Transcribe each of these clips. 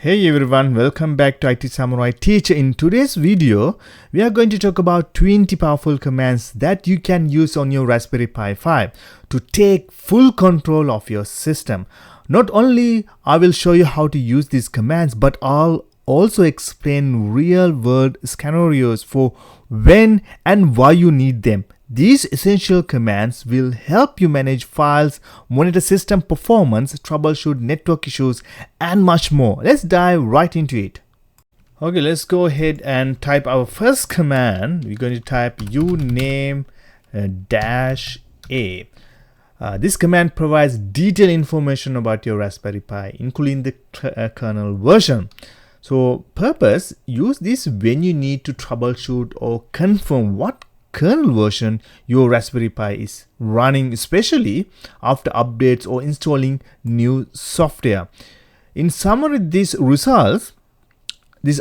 Hey everyone, welcome back to IT Samurai Teacher. In today's video, we are going to talk about 20 powerful commands that you can use on your Raspberry Pi 5 to take full control of your system. Not only I will show you how to use these commands, but I'll also explain real-world scenarios for when and why you need them. These essential commands will help you manage files, monitor system performance, troubleshoot network issues, and much more. Let's dive right into it. Okay, let's go ahead and type our first command. We're going to type uname -a. This command provides detailed information about your Raspberry Pi, including the kernel version. So, purpose, use this when you need to troubleshoot or confirm what kernel version your Raspberry Pi is running, especially after updates or installing new software. In summary, this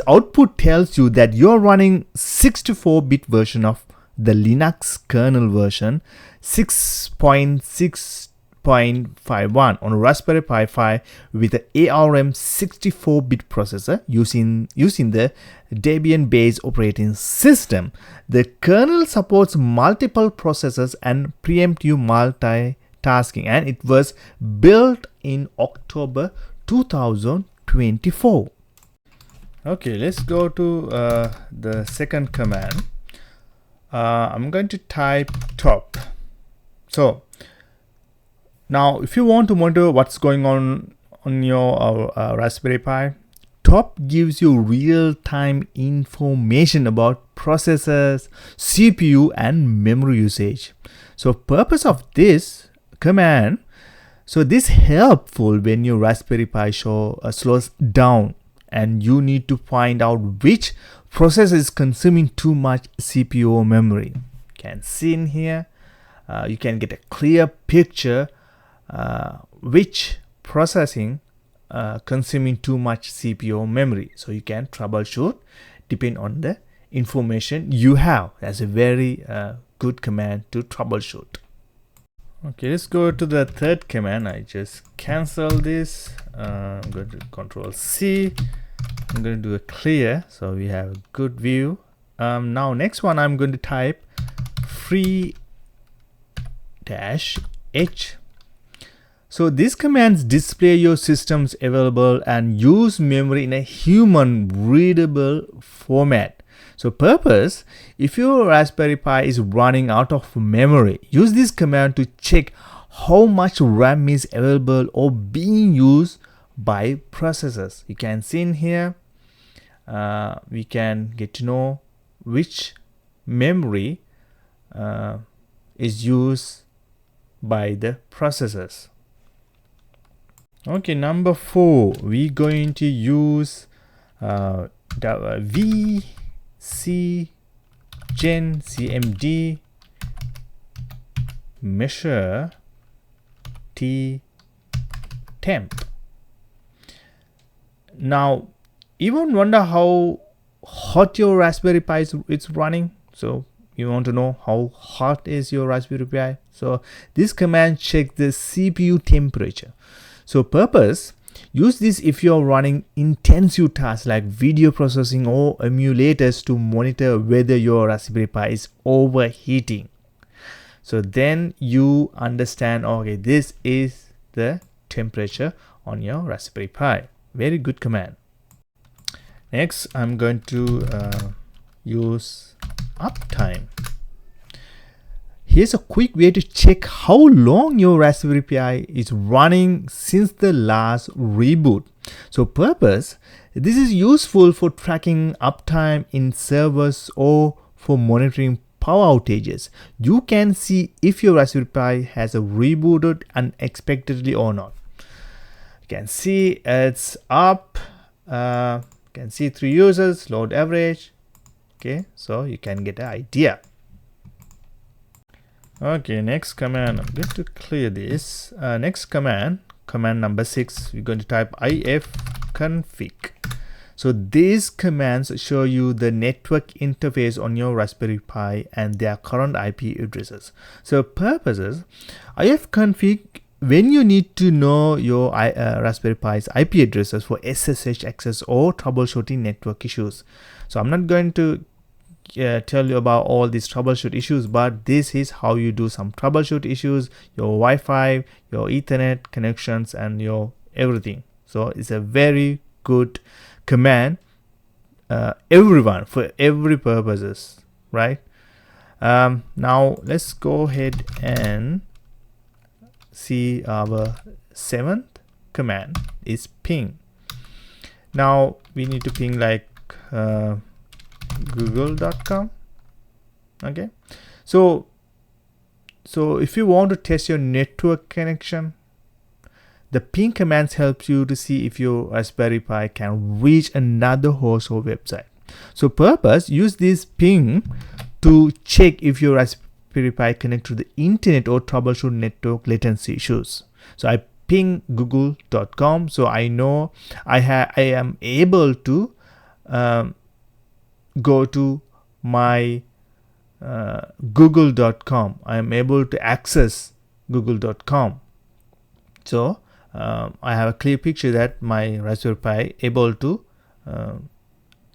output tells you that you're running 64-bit version of the Linux kernel version 6.6.51 on a Raspberry Pi 5 with an ARM 64-bit processor using the Debian-based operating system. The kernel supports multiple processors and preemptive multitasking, and it was built in October 2024. Okay, let's go to the second command. I'm going to type top. So now if you want to monitor what's going on your Raspberry Pi, top gives you real-time information about processors, CPU, and memory usage. So purpose of this command, so this helpful when your Raspberry Pi slows down and you need to find out which processor is consuming too much CPU or memory. You can see in here, you can get a clear picture which processing consuming too much CPU or memory. So you can troubleshoot depending on the information you have. That's a very good command to troubleshoot. Okay, let's go to the third command. I just cancel this. I'm going to Control C. I'm going to do a clear so we have a good view. Now next one, I'm going to type free-h. So these commands display your systems available and use memory in a human readable format. So purpose, if your Raspberry Pi is running out of memory, use this command to check how much RAM is available or being used by processors. You can see in here, we can get to know which memory is used by the processors. Okay, number 4, we're going to use vcgen cmd measure t temp. Now, you won't wonder how hot your Raspberry Pi is running. So you want to know how hot is your Raspberry Pi. So this command checks the CPU temperature. So purpose, use this if you're running intensive tasks like video processing or emulators to monitor whether your Raspberry Pi is overheating. So then you understand, okay, this is the temperature on your Raspberry Pi. Very good command. Next, I'm going to use uptime. Here's a quick way to check how long your Raspberry Pi is running since the last reboot. So purpose, this is useful for tracking uptime in servers or for monitoring power outages. You can see if your Raspberry Pi has rebooted unexpectedly or not. You can see it's up. You can see 3 users, load average. Okay, so you can get an idea. Okay, next command, I'm going to clear this. Next command number 6, we're going to type ifconfig. So these commands show you the network interface on your Raspberry Pi and their current IP addresses. So purposes, ifconfig when you need to know your Raspberry Pi's IP addresses for SSH access or troubleshooting network issues. So I'm not going to tell you about all these troubleshoot issues, but this is how you do some troubleshoot issues, your Wi-Fi, your Ethernet connections, and your everything. So it's a very good command, everyone, for every purposes, right? Now let's go ahead and see our 7th command is ping. Now we need to ping like google.com. okay, so if you want to test your network connection, the ping commands helps you to see if your Raspberry Pi can reach another host or website. So purpose, use this ping to check if your Raspberry Pi connect to the internet or troubleshoot network latency issues. So I ping google.com, so I know I am able to go to my google.com. I am able to access google.com. So I have a clear picture that my Raspberry Pi able to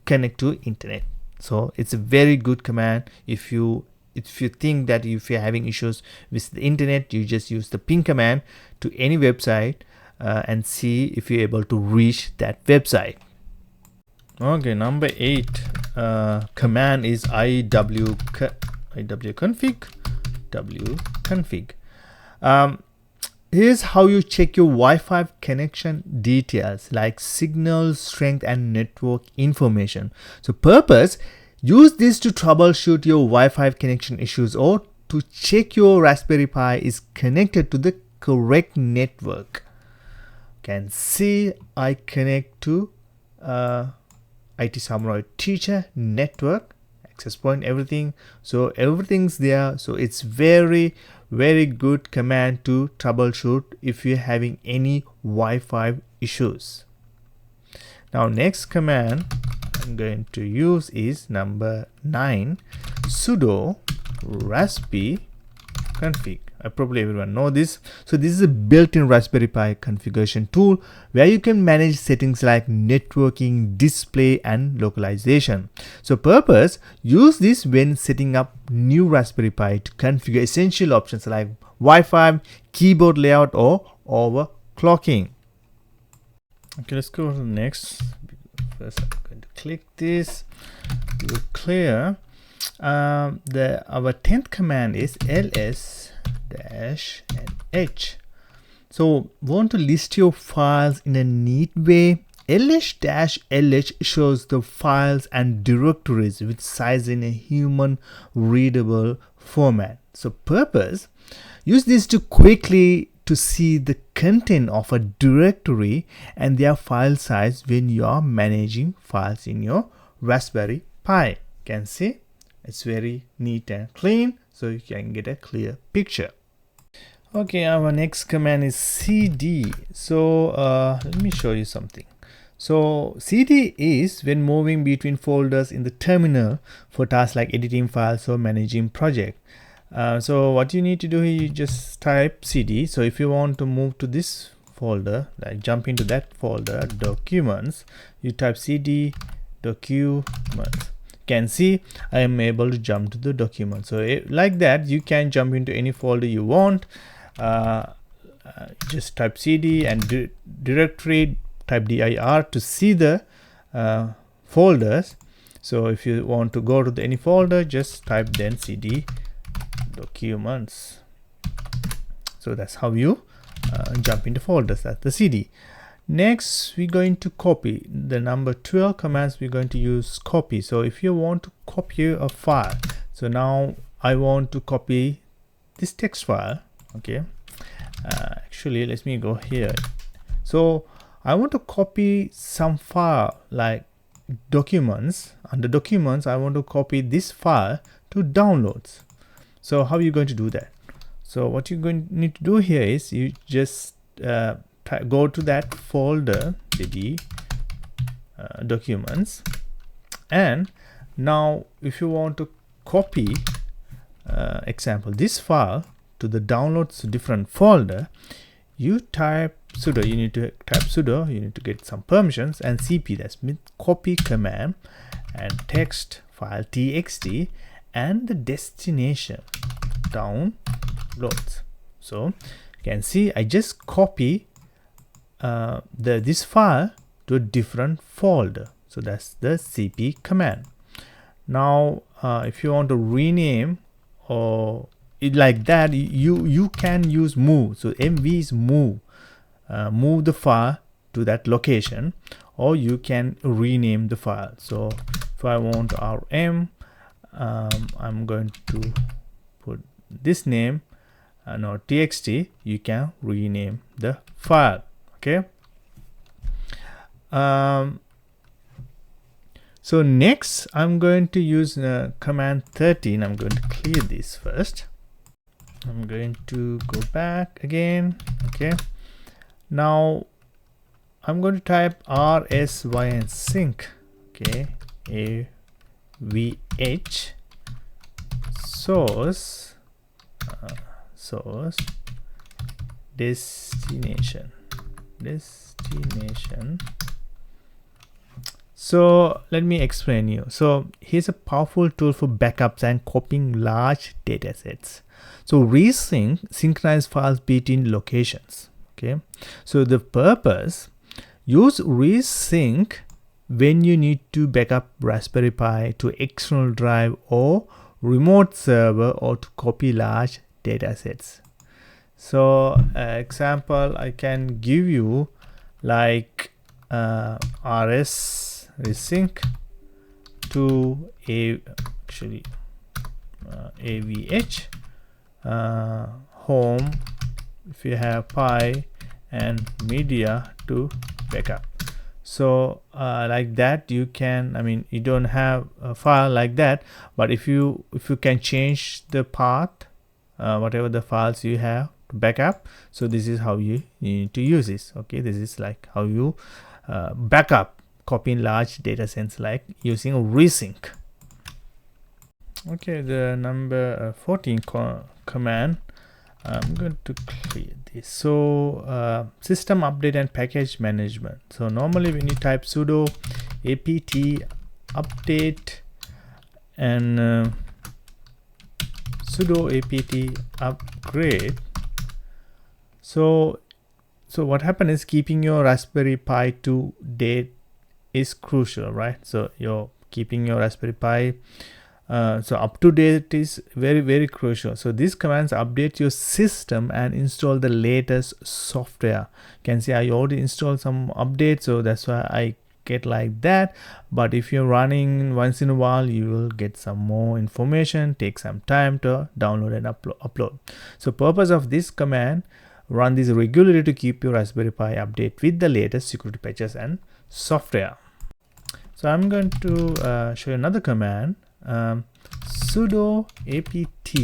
connect to internet. So it's a very good command. If you think that if you're having issues with the internet, you just use the ping command to any website and see if you're able to reach that website. Okay, number 8 command is wconfig. Here's how you check your Wi-Fi connection details like signal strength and network information. So purpose, use this to troubleshoot your Wi-Fi connection issues or to check your Raspberry Pi is connected to the correct network. Can see I connect to IT Samurai teacher network, access point, everything. So everything's there. So it's very good command to troubleshoot if you're having any Wi-Fi issues. Now next command I'm going to use is number 9, sudo raspi config. Probably everyone know this. So this is a built-in Raspberry Pi configuration tool where you can manage settings like networking, display, and localization. So purpose, use this when setting up new Raspberry Pi to configure essential options like Wi-Fi, keyboard layout, or overclocking. Okay, let's go to the next. First I'm going to click this. We will clear. Our 10th command is ls-h. So want to list your files in a neat way. ls-lh shows the files and directories with size in a human readable format. So purpose, use this to quickly to see the content of a directory and their file size when you are managing files in your Raspberry Pi. Can see it's very neat and clean, so you can get a clear picture. Okay, our next command is cd. So let me show you something. So cd is when moving between folders in the terminal for tasks like editing files or managing project. So what you need to do here, you just type cd. So if you want to move to this folder, like jump into that folder, documents, you type cd documents. Can see I am able to jump to the document. So like that you can jump into any folder you want. Just type cd and directory, type dir to see the folders. So if you want to go to any folder, just type then cd documents. So that's how you jump into folders. That's the cd. Next we're going to copy. The number 12 commands we're going to use copy. So if you want to copy a file, so now I want to copy this text file. Okay, actually let me go here. So I want to copy some file like documents. Under documents I want to copy this file to downloads. So how are you going to do that? So what you're going to need to do here is you just go to that folder cd documents, and now if you want to copy example this file to the downloads different folder, you type sudo, you need to type sudo, you need to get some permissions, and cp, that's means copy command, and text file txt, and the destination downloads. So you can see I just copy this file to a different folder. So that's the cp command. Now if you want to rename or it like that, you can use move. So mv is move, move the file to that location, or you can rename the file. So if I want rm, I'm going to put this name, no txt. You can rename the file. Okay. So next I'm going to use command 13. I'm going to clear this first. I'm going to go back again. Okay, now I'm going to type Resync. Okay, avh source destination. So let me explain you. So here's a powerful tool for backups and copying large data sets. So Resync synchronize files between locations. Okay, so the purpose, use Resync when you need to backup Raspberry Pi to external drive or remote server, or to copy large data sets. So example I can give you, like Resync to avh home, if you have Pi, and media to backup. So like that you can, I mean you don't have a file like that, but if you can change the path, whatever the files you have to backup, so this is how you need to use this. Okay, this is like how you backup copying large data sets, like using Resync. Okay, the number 14 command, I'm going to clear this. So system update and package management. So normally when you type sudo apt update and sudo apt upgrade, so what happens is keeping your Raspberry Pi to date is crucial, right? So you're keeping your Raspberry Pi so up to date is very crucial. So these commands update your system and install the latest software. You can see I already installed some updates, so that's why I get like that. But if you're running once in a while, you will get some more information, take some time to download and upload. So purpose of this command, run this regularly to keep your Raspberry Pi update with the latest security patches and software. So I'm going to show you another command, sudo apt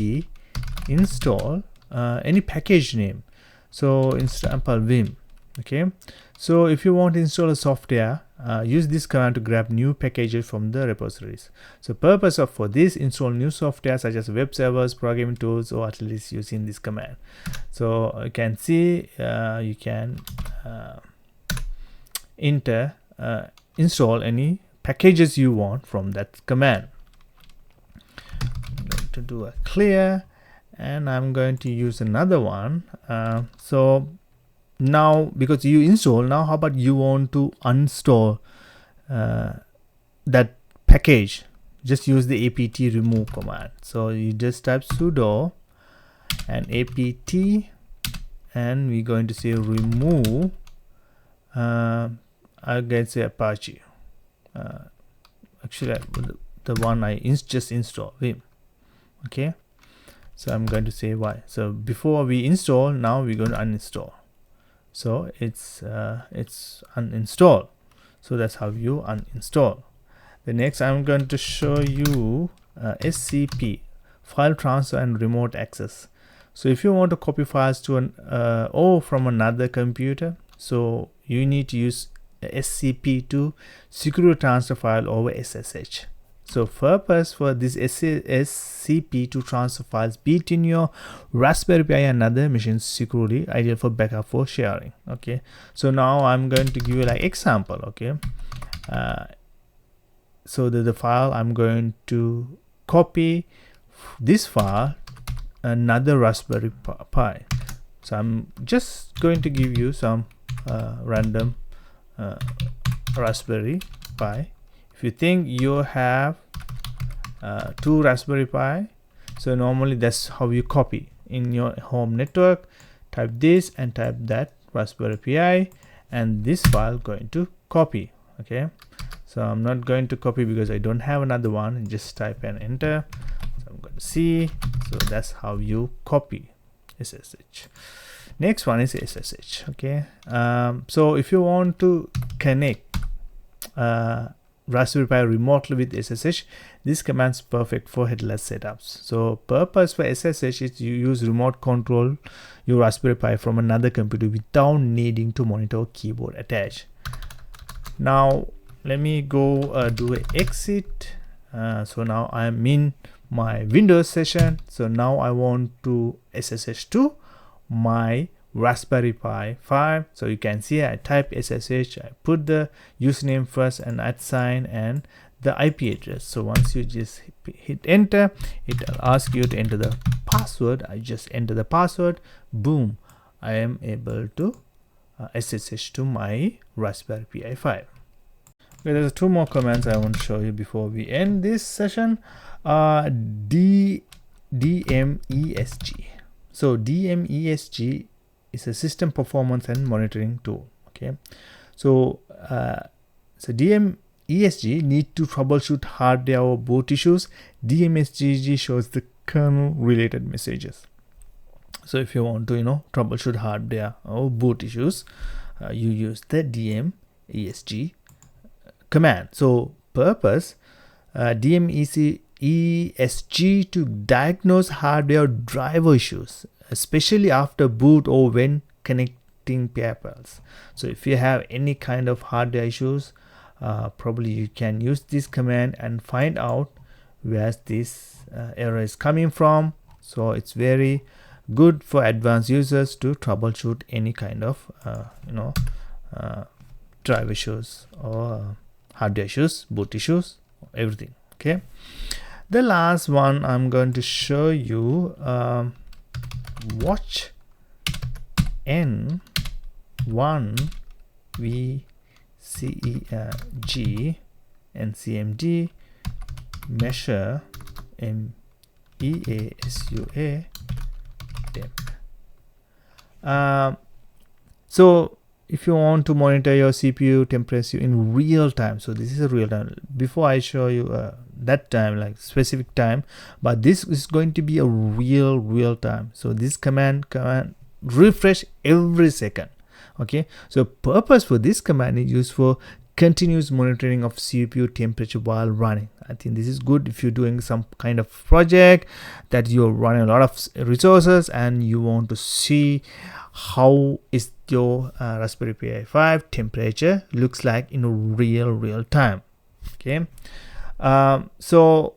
install any package name. So example vim. Okay, so if you want to install a software, use this command to grab new packages from the repositories. So purpose of for this, install new software such as web servers, programming tools, or at least using this command. So you can see you can install any packages you want from that command. I'm going to do a clear, and I'm going to use another one. So now because you install, now how about you want to uninstall that package? Just use the apt remove command. So you just type sudo and apt, and we're going to say remove I guess Apache. Actually the one I just installed vim. Okay, so I'm going to say why. So before we install, now we're going to uninstall. So it's uninstall. So that's how you uninstall. The next I'm going to show you SCP File Transfer and Remote Access. So if you want to copy files to an or from another computer, so you need to use SCP to secure transfer file over SSH. So purpose for this SCP to transfer files between your Raspberry Pi and another machine securely, ideal for backup for sharing. Okay, so now I'm going to give you like example. Okay, so the file I'm going to copy this file another Raspberry Pi. So I'm just going to give you some random Raspberry Pi. If you think you have 2 Raspberry Pi, so normally that's how you copy in your home network. Type this and type that Raspberry Pi, and this file going to copy. Okay, so I'm not going to copy because I don't have another one. Just type and enter. So I'm going to see. So that's how you copy SSH. Next one is SSH. Okay, so if you want to connect Raspberry Pi remotely with SSH, this command is perfect for headless setups. So purpose for SSH is you use remote control your Raspberry Pi from another computer without needing to monitor or keyboard attached. Now let me go do an exit. So now I'm in my Windows session. So now I want to SSH to my Raspberry Pi 5. So you can see I type SSH, I put the username first and @sign and the IP address. So once you just hit enter, it will ask you to enter the password. I just enter the password, boom, I am able to SSH to my Raspberry Pi 5. Okay, there's 2 more commands I want to show you before we end this session. DMESG. So DMESG is a system performance and monitoring tool. Okay, so DMESG need to troubleshoot hardware or boot issues. DMESG shows the kernel related messages. So if you want to troubleshoot hardware or boot issues, you use the DMESG command. So purpose DMESG to diagnose hardware driver issues, especially after boot or when connecting pairfiles. So if you have any kind of hardware issues, probably you can use this command and find out where this error is coming from. So it's very good for advanced users to troubleshoot any kind of drive issues or hardware issues, boot issues, everything. Okay, the last one I'm going to show you, watch N1VCEG NCMD measure MEASUA temp. So if you want to monitor your CPU temperature in real time, so this is a real time. Before I show you that time, like specific time, but this is going to be a real time. So this command refresh every second. Okay, so purpose for this command is used for continuous monitoring of CPU temperature while running. I think this is good if you're doing some kind of project that you're running a lot of resources and you want to see how is your Raspberry Pi 5 temperature looks like in real time. Okay, so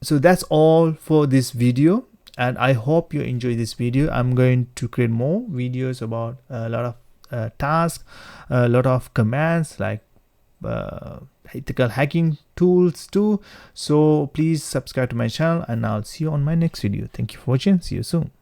that's all for this video, and I hope you enjoy this video. I'm going to create more videos about a lot of tasks, a lot of commands like ethical hacking tools too. So please subscribe to my channel and I'll see you on my next video. Thank you for watching. See you soon.